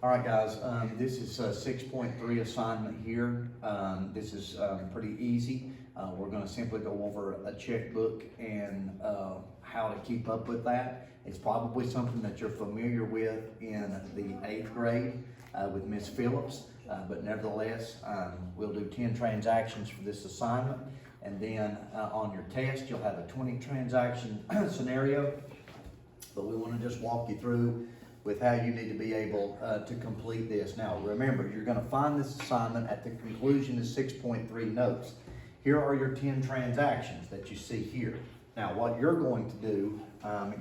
All right, guys, this is a 6.3 assignment here. This is pretty easy. We're going to simply go over a checkbook and how to keep up with that. It's probably something that you're familiar with in the 8th grade with Miss Phillips, but nevertheless, we'll do 10 transactions for this assignment. And then on your test, you'll have a 20 transaction scenario, but we want to just walk you through with how you need to be able to complete this. Now, remember, you're going to find this assignment at the conclusion of 6.3 notes. Here are your 10 transactions that you see here. Now, what you're going to do,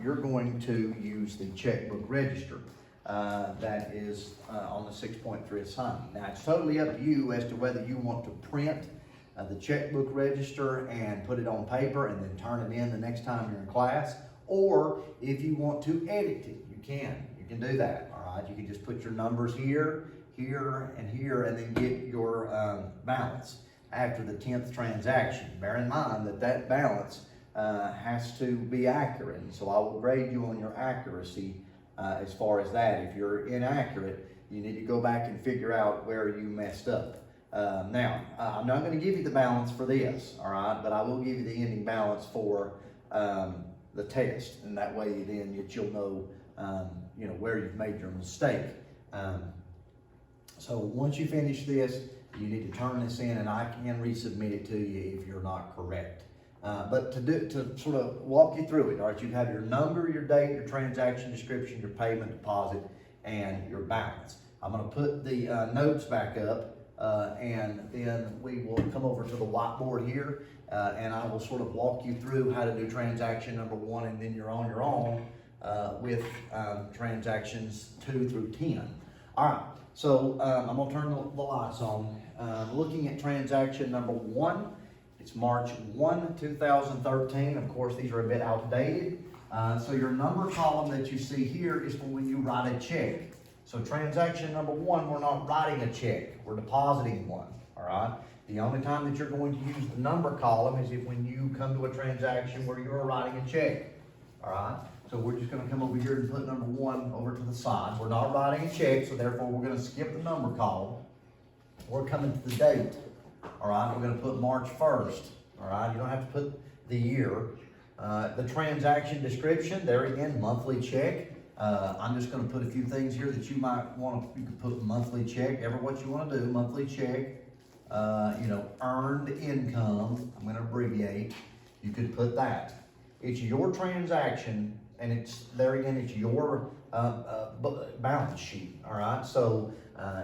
you're going to use the checkbook register that is on the 6.3 assignment. Now, it's totally up to you as to whether you want to print the checkbook register and put it on paper and then turn it in the next time you're in class, or if you want to edit it, you can. You can do that, all right? You can just put your numbers here, here, and here, and then get your balance after the 10th transaction. Bear in mind that that balance has to be accurate, and so I will grade you on your accuracy as far as that. If you're inaccurate, you need to go back and figure out where you messed up. Now, I'm not going to give you the balance for this, all right, but I will give you the ending balance for the test, and that way then you'll know where you've made your mistake. So once you finish this, you need to turn this in, and I can resubmit it to you if you're not correct. But to sort of walk you through it, all right, you have your number, your date, your transaction description, your payment deposit, and your balance. I'm going to put the notes back up, and then we will come over to the whiteboard here, and I will sort of walk you through how to do transaction number 1, and then you're on your own with transactions 2 through 10. All right, so I'm gonna turn the lights on. Looking at transaction number 1, it's March 1, 2013. Of course, these are a bit outdated. So your number column that you see here is for when you write a check. So transaction number 1, we're not writing a check, we're depositing one, all right? The only time that you're going to use the number column is if when you come to a transaction where you're writing a check, all right? So we're just gonna come over here and put number 1 over to the side. We're not writing a check, so therefore we're gonna skip the number column. We're coming to the date, all right? We're gonna put March 1st, all right? You don't have to put the year. The transaction description, there again, monthly check. I'm just gonna put a few things here that you might want to, you could put monthly check, ever what you wanna do, monthly check. Earned income, I'm gonna abbreviate. You could put that. It's your transaction, and it's there again, it's your balance sheet, all right? So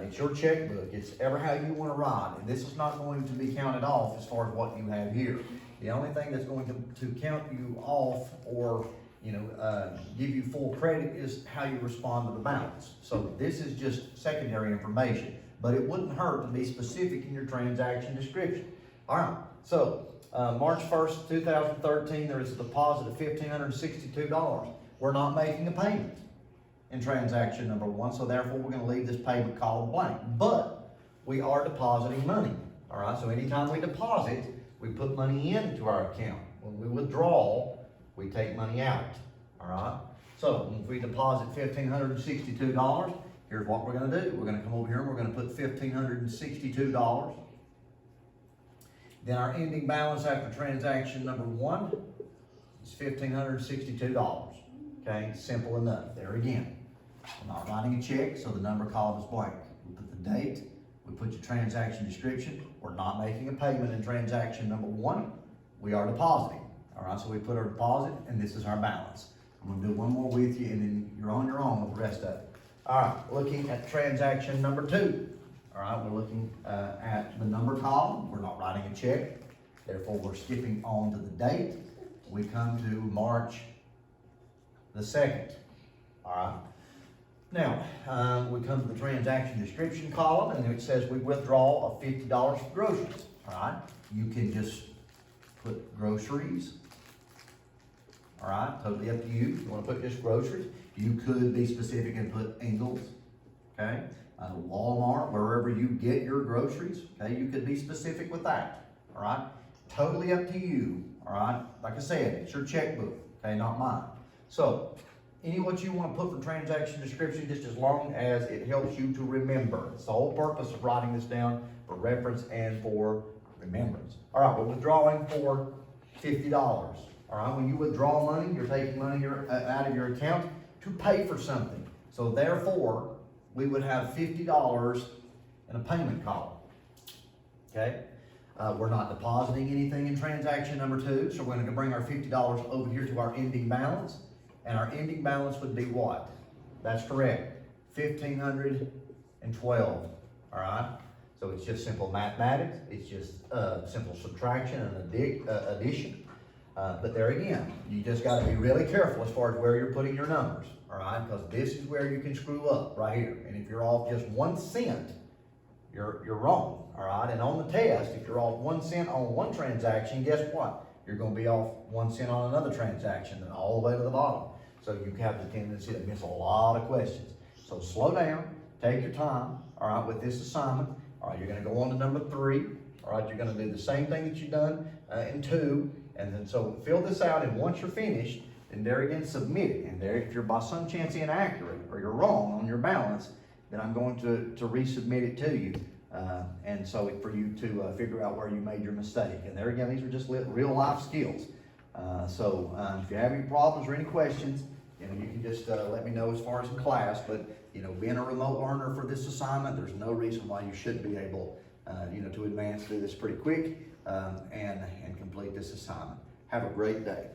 it's your checkbook, it's ever how you want to write, and this is not going to be counted off as far as what you have here. The only thing that's going to count you off or give you full credit is how you respond to the balance. So this is just secondary information, but it wouldn't hurt to be specific in your transaction description. All right, so March 1st, 2013, there is a deposit of $1,562. We're not making a payment in transaction number 1, so therefore we're going to leave this payment column blank. But we are depositing money, all right? So anytime we deposit, we put money into our account. When we withdraw, we take money out, all right? So if we deposit $1,562, here's what we're going to do. We're going to come over here and we're going to put $1,562. Then our ending balance after transaction number 1 is $1,562. Okay, simple enough. There again, we're not writing a check, so the number column is blank. We put the date, we put your transaction description. We're not making a payment in transaction number 1. We are depositing. All right, so we put our deposit, and this is our balance. I'm going to do one more with you, and then you're on your own with the rest of it. All right, looking at transaction number 2. All right, we're looking at the number column. We're not writing a check. Therefore, we're skipping on to the date. We come to March the 2nd. All right. Now, we come to the transaction description column, and it says we withdraw of $50 for groceries. All right. You can just put groceries. All right, totally up to you. If you want to put just groceries, you could be specific and put Ingles. Okay. Walmart, wherever you get your groceries, okay, you could be specific with that, all right? Totally up to you, all right? Like I said, it's your checkbook, okay, not mine. So, any what you want to put for transaction description, just as long as it helps you to remember. It's the whole purpose of writing this down, for reference and for remembrance. All right, we're withdrawing for $50. All right, when you withdraw money, you're taking money out of your account to pay for something. So therefore, we would have $50 in a payment column. Okay? We're not depositing anything in transaction number 2, so we're going to bring our $50 over here to our ending balance. And our ending balance would be what? That's correct, $1,512, all right? So it's just simple mathematics, it's just simple subtraction and addition. But there again, you just gotta be really careful as far as where you're putting your numbers, all right? Because this is where you can screw up, right here. And if you're off just 1 cent, you're wrong, all right? And on the test, if you're off 1 cent on one transaction, guess what? You're gonna be off 1 cent on another transaction and all the way to the bottom. So you have the tendency to miss a lot of questions. So slow down, take your time, all right, with this assignment. All right, you're gonna go on to number 3. All right, you're gonna do the same thing that you've done in 2. And then so fill this out, and once you're finished, then there again, submit it. And there, if you're by some chance inaccurate or you're wrong on your balance, then I'm going to resubmit it to you. And so for you to figure out where you made your mistake. And there again, these are just real life skills. So if you have any problems or any questions, you can just let me know as far as in class. But being a remote learner for this assignment, there's no reason why you shouldn't be able, to advance through this pretty quick and complete this assignment. Have a great day.